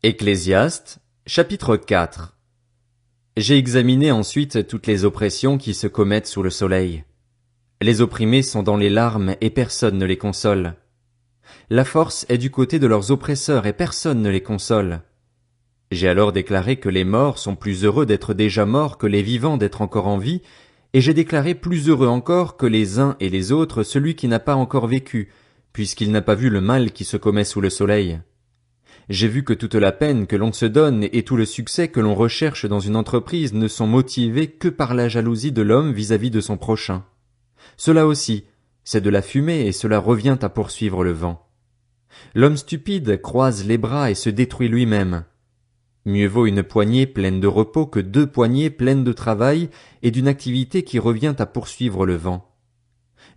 Ecclésiaste, chapitre 4. J'ai examiné ensuite toutes les oppressions qui se commettent sous le soleil. Les opprimés sont dans les larmes et personne ne les console. La force est du côté de leurs oppresseurs et personne ne les console. J'ai alors déclaré que les morts sont plus heureux d'être déjà morts que les vivants d'être encore en vie, et j'ai déclaré plus heureux encore que les uns et les autres celui qui n'a pas encore vécu, puisqu'il n'a pas vu le mal qui se commet sous le soleil. J'ai vu que toute la peine que l'on se donne et tout le succès que l'on recherche dans une entreprise ne sont motivés que par la jalousie de l'homme vis-à-vis de son prochain. Cela aussi, c'est de la fumée et cela revient à poursuivre le vent. L'homme stupide croise les bras et se détruit lui-même. Mieux vaut une poignée pleine de repos que 2 poignées pleines de travail et d'une activité qui revient à poursuivre le vent.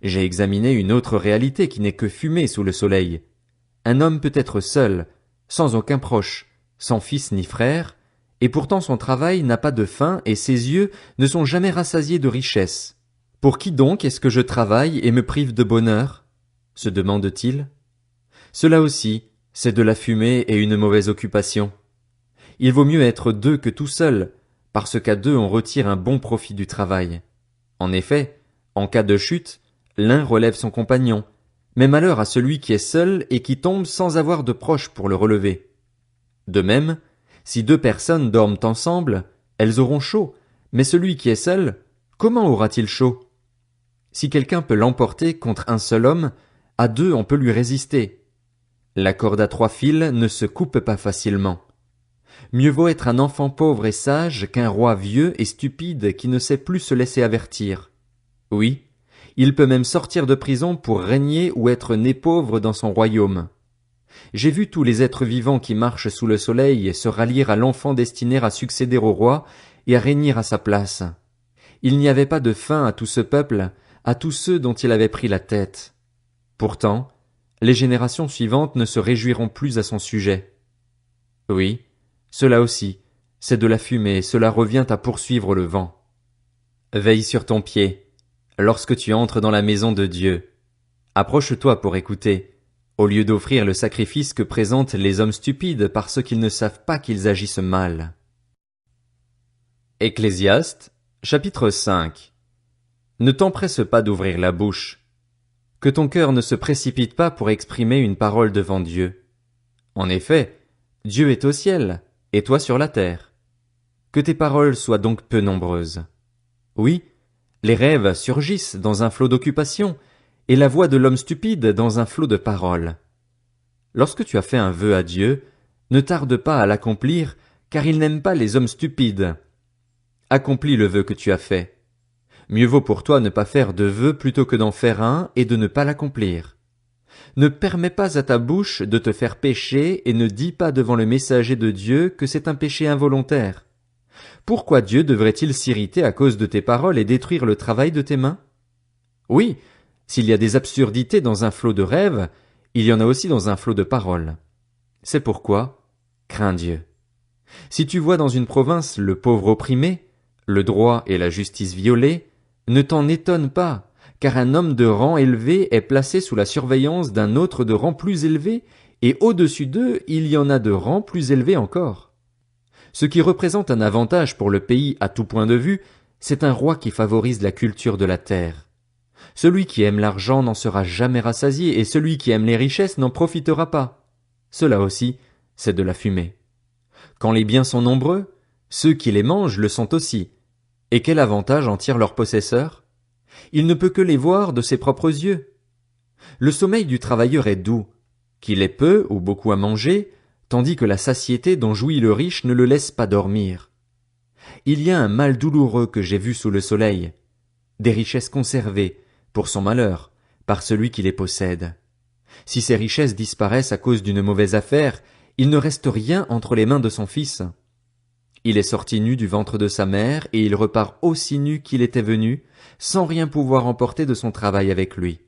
J'ai examiné une autre réalité qui n'est que fumée sous le soleil. Un homme peut être seul, sans aucun proche, sans fils ni frère, et pourtant son travail n'a pas de fin et ses yeux ne sont jamais rassasiés de richesse. Pour qui donc est-ce que je travaille et me prive de bonheur? Se demande-t-il. Cela aussi, c'est de la fumée et une mauvaise occupation. Il vaut mieux être 2 que tout seul, parce qu'à 2 on retire un bon profit du travail. En effet, en cas de chute, l'un relève son compagnon, mais malheur à celui qui est seul et qui tombe sans avoir de proche pour le relever. De même, si 2 personnes dorment ensemble, elles auront chaud, mais celui qui est seul, comment aura-t-il chaud? Si quelqu'un peut l'emporter contre un seul homme, à 2 on peut lui résister. La corde à 3 fils ne se coupe pas facilement. Mieux vaut être un enfant pauvre et sage qu'un roi vieux et stupide qui ne sait plus se laisser avertir. Oui, il peut même sortir de prison pour régner ou être né pauvre dans son royaume. J'ai vu tous les êtres vivants qui marchent sous le soleil se rallier à l'enfant destiné à succéder au roi et à régner à sa place. Il n'y avait pas de fin à tout ce peuple, à tous ceux dont il avait pris la tête. Pourtant, les générations suivantes ne se réjouiront plus à son sujet. Oui, cela aussi, c'est de la fumée, cela revient à poursuivre le vent. Veille sur ton pied, lorsque tu entres dans la maison de Dieu. Approche-toi pour écouter, au lieu d'offrir le sacrifice que présentent les hommes stupides parce qu'ils ne savent pas qu'ils agissent mal. Ecclésiaste, chapitre 5. Ne t'empresse pas d'ouvrir la bouche. Que ton cœur ne se précipite pas pour exprimer une parole devant Dieu. En effet, Dieu est au ciel, et toi sur la terre. Que tes paroles soient donc peu nombreuses. Oui, les rêves surgissent dans un flot d'occupation, et la voix de l'homme stupide dans un flot de paroles. Lorsque tu as fait un vœu à Dieu, ne tarde pas à l'accomplir, car il n'aime pas les hommes stupides. Accomplis le vœu que tu as fait. Mieux vaut pour toi ne pas faire de vœu plutôt que d'en faire un et de ne pas l'accomplir. Ne permets pas à ta bouche de te faire pécher et ne dis pas devant le messager de Dieu que c'est un péché involontaire. Pourquoi Dieu devrait-il s'irriter à cause de tes paroles et détruire le travail de tes mains? Oui, s'il y a des absurdités dans un flot de rêves, il y en a aussi dans un flot de paroles. C'est pourquoi, crains Dieu. Si tu vois dans une province le pauvre opprimé, le droit et la justice violés, ne t'en étonne pas, car un homme de rang élevé est placé sous la surveillance d'un autre de rang plus élevé, et au-dessus d'eux il y en a de rang plus élevé encore. Ce qui représente un avantage pour le pays à tout point de vue, c'est un roi qui favorise la culture de la terre. Celui qui aime l'argent n'en sera jamais rassasié, et celui qui aime les richesses n'en profitera pas. Cela aussi, c'est de la fumée. Quand les biens sont nombreux, ceux qui les mangent le sont aussi. Et quel avantage en tire leur possesseur? Il ne peut que les voir de ses propres yeux. Le sommeil du travailleur est doux, qu'il ait peu ou beaucoup à manger, tandis que la satiété dont jouit le riche ne le laisse pas dormir. Il y a un mal douloureux que j'ai vu sous le soleil, des richesses conservées, pour son malheur, par celui qui les possède. Si ces richesses disparaissent à cause d'une mauvaise affaire, il ne reste rien entre les mains de son fils. Il est sorti nu du ventre de sa mère, et il repart aussi nu qu'il était venu, sans rien pouvoir emporter de son travail avec lui.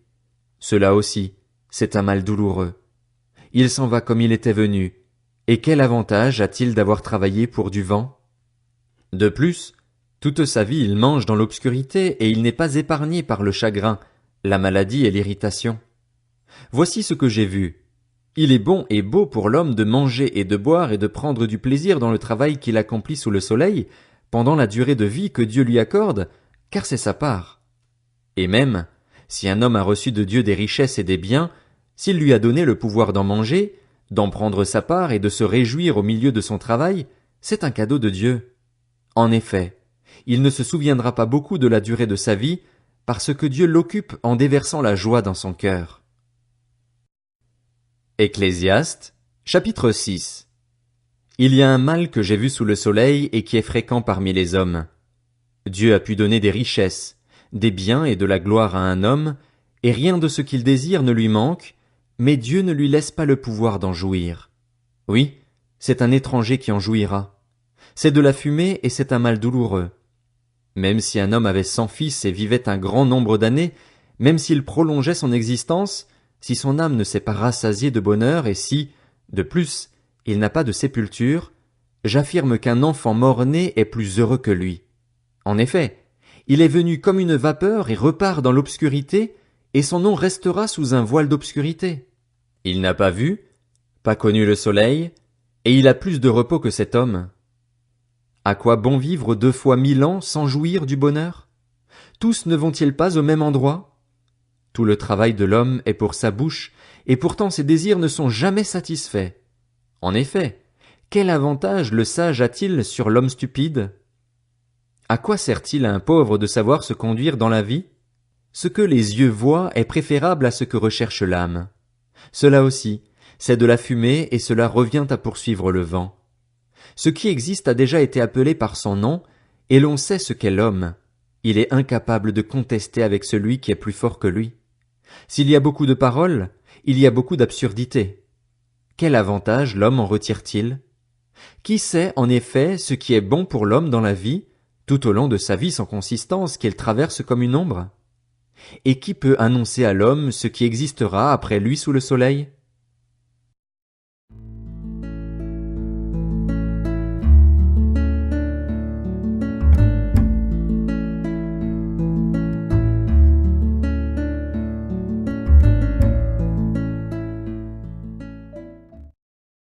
Cela aussi, c'est un mal douloureux. Il s'en va comme il était venu, et quel avantage a-t-il d'avoir travaillé pour du vent? De plus, toute sa vie il mange dans l'obscurité, et il n'est pas épargné par le chagrin, la maladie et l'irritation. Voici ce que j'ai vu. Il est bon et beau pour l'homme de manger et de boire et de prendre du plaisir dans le travail qu'il accomplit sous le soleil, pendant la durée de vie que Dieu lui accorde, car c'est sa part. Et même, si un homme a reçu de Dieu des richesses et des biens, s'il lui a donné le pouvoir d'en manger, d'en prendre sa part et de se réjouir au milieu de son travail, c'est un cadeau de Dieu. En effet, il ne se souviendra pas beaucoup de la durée de sa vie, parce que Dieu l'occupe en déversant la joie dans son cœur. Ecclésiaste, chapitre 6. Il y a un mal que j'ai vu sous le soleil et qui est fréquent parmi les hommes. Dieu a pu donner des richesses, des biens et de la gloire à un homme, et rien de ce qu'il désire ne lui manque, mais Dieu ne lui laisse pas le pouvoir d'en jouir. Oui, c'est un étranger qui en jouira. C'est de la fumée et c'est un mal douloureux. Même si un homme avait 100 fils et vivait un grand nombre d'années, même s'il prolongeait son existence, si son âme ne s'est pas rassasiée de bonheur et si, de plus, il n'a pas de sépulture, j'affirme qu'un enfant mort-né est plus heureux que lui. En effet, il est venu comme une vapeur et repart dans l'obscurité, et son nom restera sous un voile d'obscurité. Il n'a pas vu, pas connu le soleil, et il a plus de repos que cet homme. À quoi bon vivre 2 fois 1000 ans sans jouir du bonheur? Tous ne vont-ils pas au même endroit? Tout le travail de l'homme est pour sa bouche, et pourtant ses désirs ne sont jamais satisfaits. En effet, quel avantage le sage a-t-il sur l'homme stupide? À quoi sert-il à un pauvre de savoir se conduire dans la vie? Ce que les yeux voient est préférable à ce que recherche l'âme. Cela aussi, c'est de la fumée et cela revient à poursuivre le vent. Ce qui existe a déjà été appelé par son nom, et l'on sait ce qu'est l'homme. Il est incapable de contester avec celui qui est plus fort que lui. S'il y a beaucoup de paroles, il y a beaucoup d'absurdités. Quel avantage l'homme en retire-t-il? Qui sait, en effet, ce qui est bon pour l'homme dans la vie, tout au long de sa vie sans consistance qu'il traverse comme une ombre? Et qui peut annoncer à l'homme ce qui existera après lui sous le soleil?